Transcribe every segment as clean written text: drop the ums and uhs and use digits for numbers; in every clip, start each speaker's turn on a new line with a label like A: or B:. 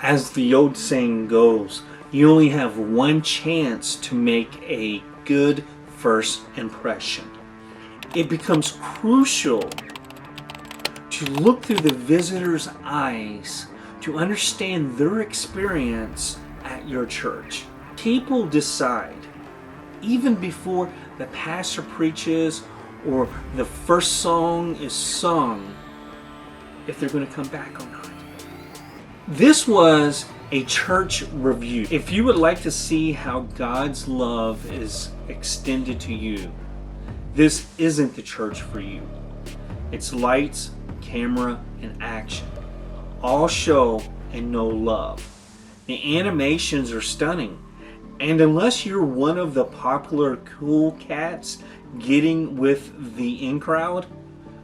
A: As the old saying goes, you only have one chance to make a good first impression. It becomes crucial to look through the visitor's eyes to understand their experience at your church. People decide, even before the pastor preaches or the first song is sung, if they're going to come back or not. This was a church review. If you would like to see how God's love is extended to you, this isn't the church for you. It's lights, camera, and action. All show and no love. The animations are stunning. And unless you're one of the popular cool cats getting with the in crowd,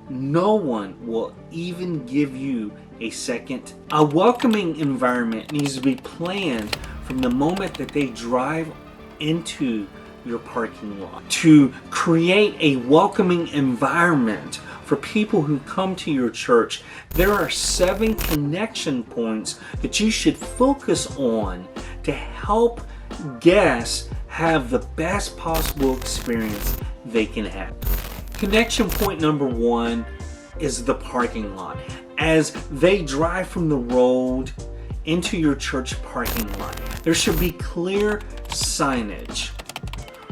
A: no one will even give you a second. A welcoming environment needs to be planned from the moment that they drive into your parking lot. To create a welcoming environment for people who come to your church, there are 7 connection points that you should focus on to help guests have the best possible experience they can have. Connection point number 1 is the parking lot. As they drive from the road into your church parking lot, there should be clear signage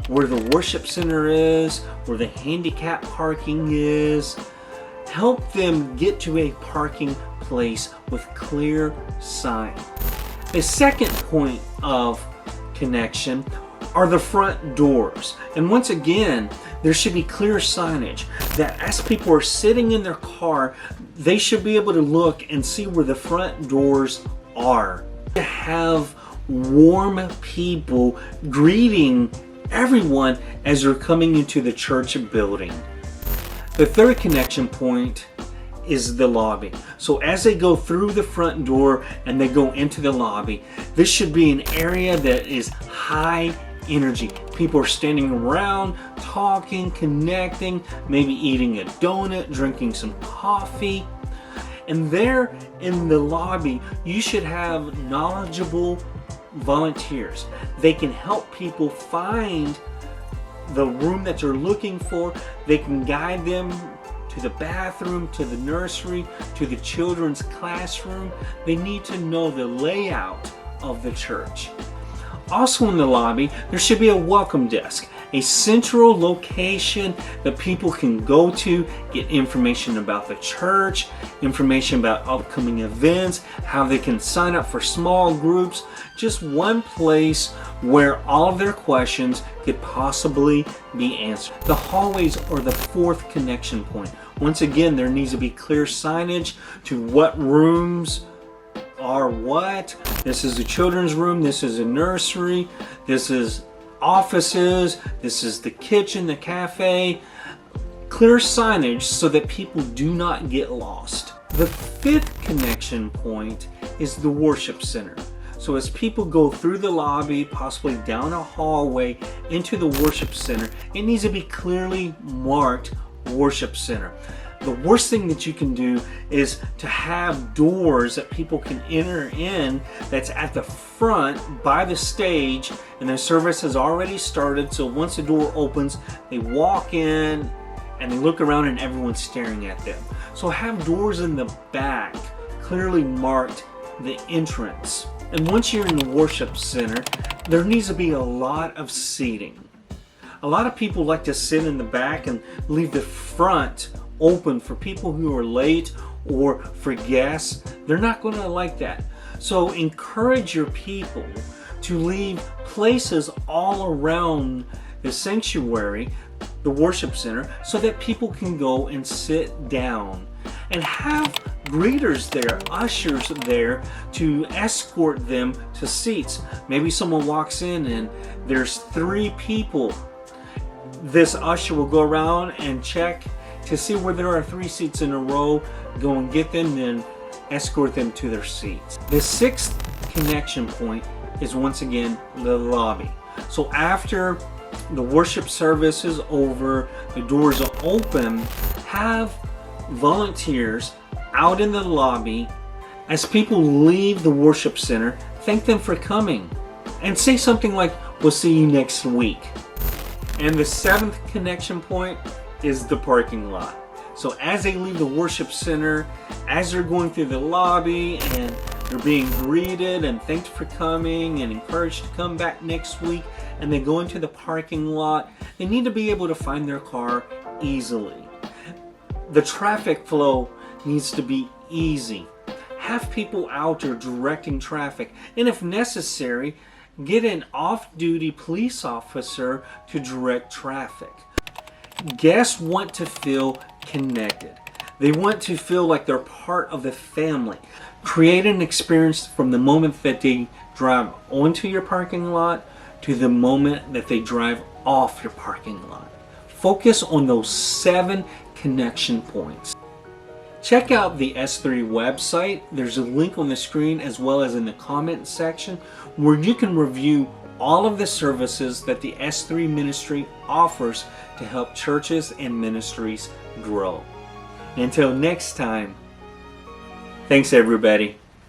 A: where the worship center is, where the handicap parking is. Help them get to a parking place with clear sign. The second point of connection are the front doors. And once again, there should be clear signage that as people are sitting in their car, they should be able to look and see where the front doors are. To have warm people greeting everyone as they're coming into the church building. The third connection point is the lobby. So as they go through the front door and they go into the lobby, this should be an area that is high energy. People are standing around, talking, connecting, maybe eating a donut, drinking some coffee. And there in the lobby, you should have knowledgeable volunteers. They can help people find the room that they're looking for. They can guide them to the bathroom, to the nursery, to the children's classroom. They need to know the layout of the church. Also in the lobby, there should be a welcome desk, a central location that people can go to, get information about the church, information about upcoming events, how they can sign up for small groups, just one place where all of their questions could possibly be answered. The hallways are the fourth connection point. Once again, there needs to be clear signage to what rooms are what. This is the children's room, this is a nursery, this is offices, this is the kitchen, the cafe. Clear signage so that people do not get lost. The fifth connection point is the worship center. So as people go through the lobby, possibly down a hallway into the worship center, it needs to be clearly marked worship center. The worst thing that you can do is to have doors that people can enter in that's at the front by the stage, and their service has already started. So once the door opens, they walk in and they look around and everyone's staring at them. So have doors in the back clearly marked the entrance. And once you're in the worship center, there needs to be a lot of seating. A lot of people like to sit in the back and leave the front open for people who are late or for guests. They're not going to like that. So encourage your people to leave places all around the sanctuary, the worship center, so that people can go and sit down. And have greeters there, ushers there to escort them to seats. Maybe someone walks in and there's 3 people. This usher will go around and check to see where there are 3 seats in a row, go and get them, then escort them to their seats. The 6th connection point is once again the lobby. So after the worship service is over, the doors are open, have volunteers out in the lobby As people leave the worship center, thank them for coming and say something like, "We'll see you next week." And the seventh connection point is the parking lot. So as they leave the worship center, as they're going through the lobby and they're being greeted and thanked for coming and encouraged to come back next week, and they go into the parking lot, they need to be able to find their car easily. The traffic flow needs to be easy. Have people out there directing traffic, and if necessary, get an off-duty police officer to direct traffic. Guests want to feel connected. They want to feel like they're part of the family. Create an experience from the moment that they drive onto your parking lot to the moment that they drive off your parking lot. Focus on those 7 connection points. Check out the S3 website. There's a link on the screen as well as in the comment section where you can review all of the services that the S3 ministry offers to help churches and ministries grow. Until next time, thanks everybody.